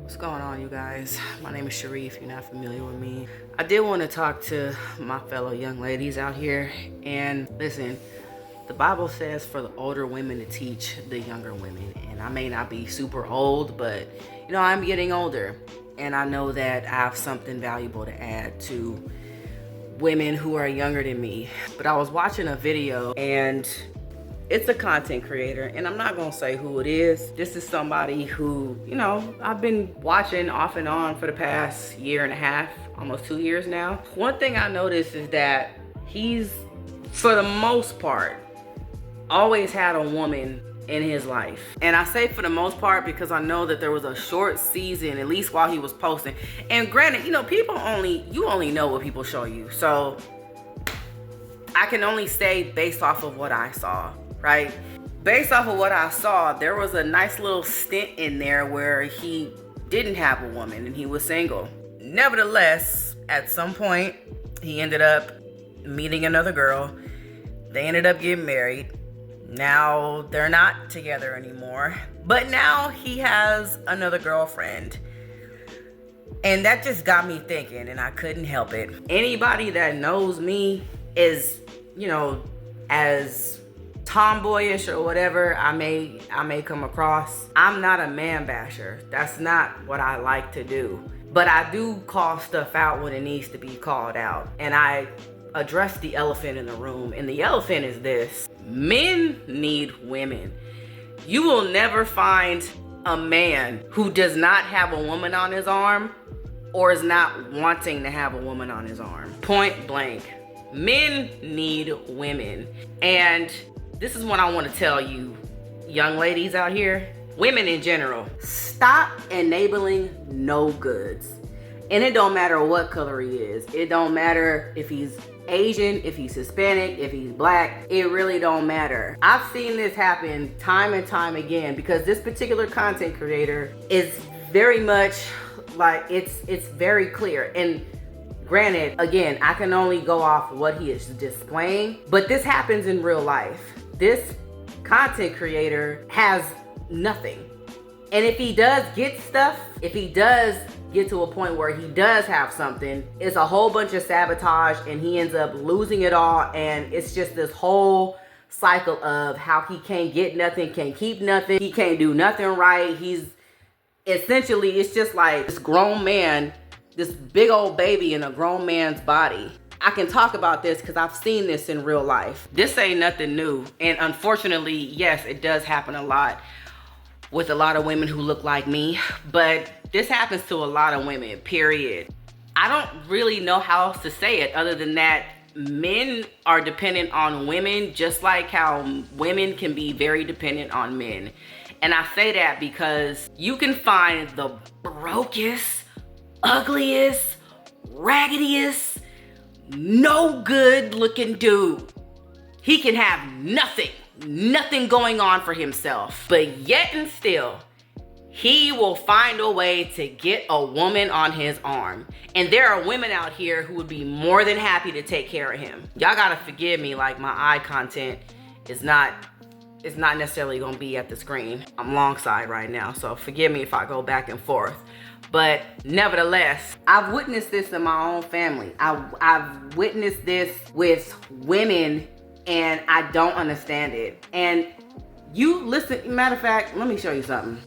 What's going on, you guys? My name is Sharif. You're not familiar with me. I did want to talk to my fellow young ladies out here. And listen, the Bible says for the older women to teach the younger women. And I may not be super old, but I'm getting older. And I know that I have something valuable to add to women who are younger than me. But I was watching a video, and it's a content creator, and I'm not gonna say who it is. This is somebody who, I've been watching off and on for the past year and a half, almost 2 years now. One thing I noticed is that he's, for the most part, always had a woman in his life. And I say for the most part because I know that there was a short season, at least while he was posting. And granted, you only know what people show you. So I can only say based off of what I saw. Right? Based off of what I saw, there was a nice little stint in there where he didn't have a woman and he was single. Nevertheless, at some point, he ended up meeting another girl. They ended up getting married. Now they're not together anymore. But now he has another girlfriend. And that just got me thinking, and I couldn't help it. Anybody that knows me is, as tomboyish or whatever I may come across, I'm not a man basher. That's not what I like to do. But I do call stuff out when it needs to be called out. And I address the elephant in the room. And the elephant is this: men need women. You will never find a man who does not have a woman on his arm or is not wanting to have a woman on his arm. Point blank. Men need women. And this is what I want to tell you, young ladies out here, women in general. Stop enabling no goods. And it don't matter what color he is. It don't matter if he's Asian, if he's Hispanic, if he's black. It really don't matter. I've seen this happen time and time again because this particular content creator is very much like, it's very clear. And granted, again, I can only go off what he is displaying, but this happens in real life. This content creator has nothing. And if he does get stuff, if he does get to a point where he does have something, it's a whole bunch of sabotage and he ends up losing it all. And it's just this whole cycle of how he can't get nothing, can't keep nothing, he can't do nothing right. He's essentially, it's just like this grown man, this big old baby in a grown man's body. I can talk about this because I've seen this in real life. This ain't nothing new. And unfortunately, yes, it does happen a lot with a lot of women who look like me. But this happens to a lot of women, period. I don't really know how else to say it other than that men are dependent on women just like how women can be very dependent on men. And I say that because you can find the brokest, ugliest, raggediest, no good looking dude. He can have nothing going on for himself. But yet and still, he will find a way to get a woman on his arm. And there are women out here who would be more than happy to take care of him. Y'all gotta forgive me, like my eye content is not necessarily gonna be at the screen. I'm long side right now, so forgive me if I go back and forth. But nevertheless, I've witnessed this in my own family. I've witnessed this with women, and I don't understand it. And you listen, matter of fact, let me show you something.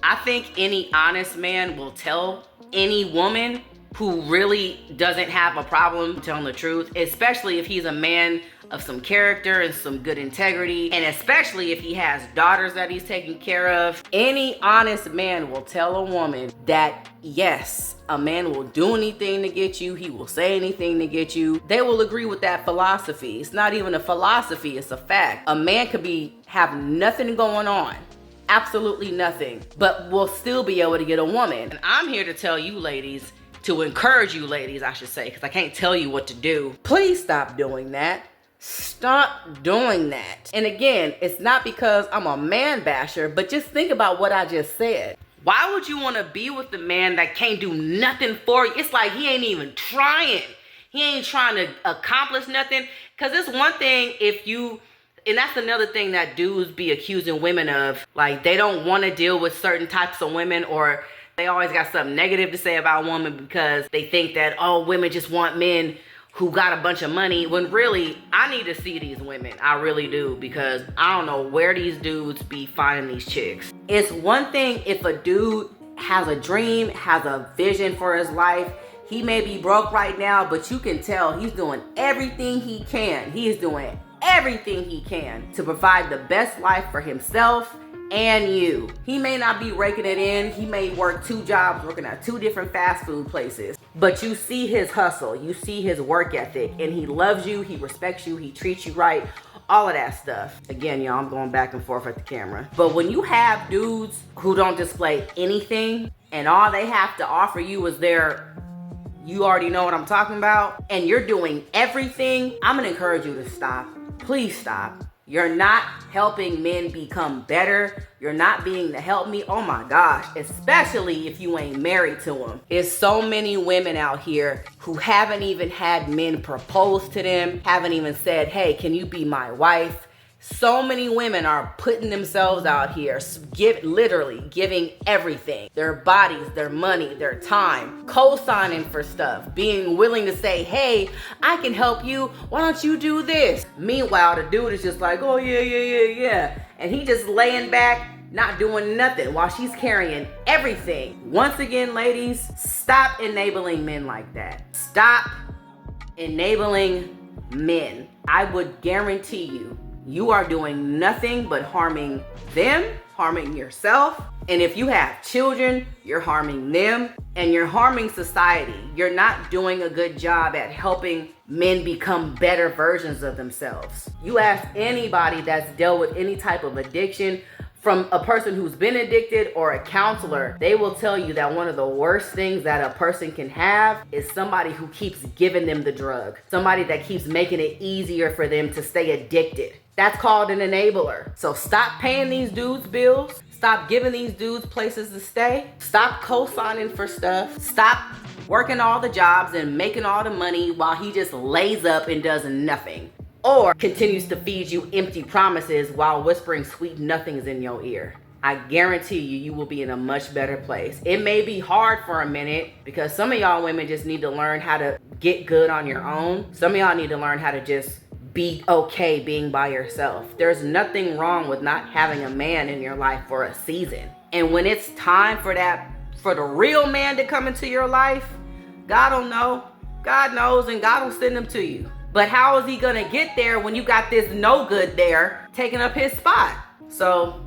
I think any honest man will tell any woman who really doesn't have a problem telling the truth, especially if he's a man of some character and some good integrity, and especially if he has daughters that he's taking care of. Any honest man will tell a woman that yes, a man will do anything to get you, he will say anything to get you. They will agree with that philosophy. It's not even a philosophy, it's a fact. A man could have nothing going on, absolutely nothing, but will still be able to get a woman. And I'm here to tell you ladies, to encourage you ladies, I should say, because I can't tell you what to do. Please stop doing that. Stop doing that. And again, it's not because I'm a man basher, but just think about what I just said. Why would you want to be with the man that can't do nothing for you? It's like he ain't even trying. He ain't trying to accomplish nothing. Because it's one thing if you, and that's another thing that dudes be accusing women of, like they don't want to deal with certain types of women, or they always got something negative to say about women because they think that, oh, women just want men who got a bunch of money, when really, I need to see these women. I really do, because I don't know where these dudes be finding these chicks. It's one thing if a dude has a dream, has a vision for his life. He may be broke right now, but you can tell he's doing everything he can. He is doing everything he can to provide the best life for himself and you. He may not be raking it in. He may work 2 jobs, working at 2 different fast food places. But you see his hustle, you see his work ethic, and he loves you, he respects you, he treats you right, all of that stuff. Again, y'all, I'm going back and forth at the camera. But when you have dudes who don't display anything, and all they have to offer you is you already know what I'm talking about, and you're doing everything, I'm gonna encourage you to stop. Please stop. You're not helping men become better. You're not being the help me. Oh my gosh, especially if you ain't married to them. There's so many women out here who haven't even had men propose to them, haven't even said, hey, can you be my wife? So many women are putting themselves out here, literally giving everything. Their bodies, their money, their time, co-signing for stuff, being willing to say, hey, I can help you. Why don't you do this? Meanwhile, the dude is just like, oh, yeah. And he just laying back, not doing nothing while she's carrying everything. Once again, ladies, stop enabling men like that. Stop enabling men. I would guarantee you are doing nothing but harming them, harming yourself. And if you have children, you're harming them and you're harming society. You're not doing a good job at helping men become better versions of themselves. You ask anybody that's dealt with any type of addiction, from a person who's been addicted or a counselor, they will tell you that one of the worst things that a person can have is somebody who keeps giving them the drug. Somebody that keeps making it easier for them to stay addicted. That's called an enabler. So stop paying these dudes bills. Stop giving these dudes places to stay. Stop co-signing for stuff. Stop working all the jobs and making all the money while he just lays up and does nothing. Or continues to feed you empty promises while whispering sweet nothings in your ear. I guarantee you will be in a much better place. It may be hard for a minute because some of y'all women just need to learn how to get good on your own. Some of y'all need to learn how to just be okay being by yourself. There's nothing wrong with not having a man in your life for a season. And when it's time for the real man to come into your life, God will know. God knows, and God will send him to you. But how is he gonna get there when you got this no good there taking up his spot? So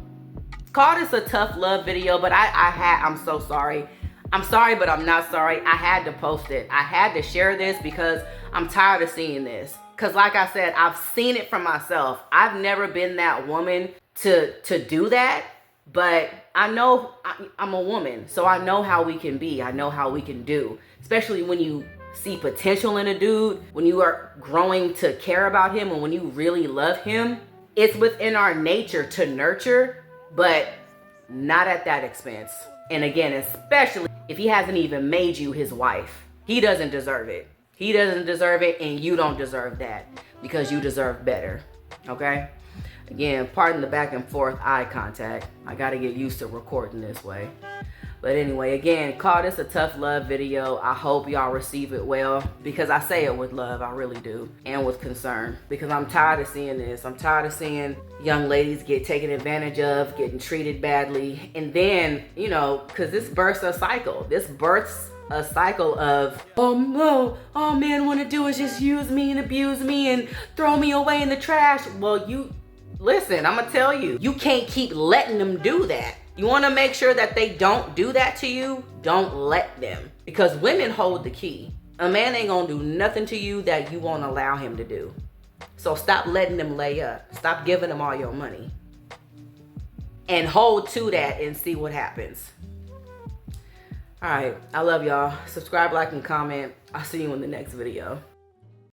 call this a tough love video, but I'm so sorry. I'm sorry, but I'm not sorry. I had to post it. I had to share this because I'm tired of seeing this. Because like I said, I've seen it from myself. I've never been that woman to do that, but I know I'm a woman, so I know how we can be. I know how we can do, especially when you see potential in a dude, when you are growing to care about him, and when you really love him. It's within our nature to nurture, but not at that expense. And again, especially if he hasn't even made you his wife. He doesn't deserve it. He doesn't deserve it, and you don't deserve that, because you deserve better. Okay? Again, pardon the back and forth eye contact. I gotta get used to recording this way. But anyway, again, call this a tough love video. I hope y'all receive it well, because I say it with love, I really do, and with concern, because I'm tired of seeing this. I'm tired of seeing young ladies get taken advantage of, getting treated badly, and then, you know, because this births a cycle. This births a cycle of, oh no, all men want to do is just use me and abuse me and throw me away in the trash. Well, you, listen, I'm gonna tell you, you can't keep letting them do that. You want to make sure that they don't do that to you. Don't let them, because women hold the key. A man ain't gonna do nothing to you that you won't allow him to do. So stop letting them lay up. Stop giving them all your money, and hold to that and see what happens. All right, I love y'all. Subscribe, like, and comment. I'll see you in the next video.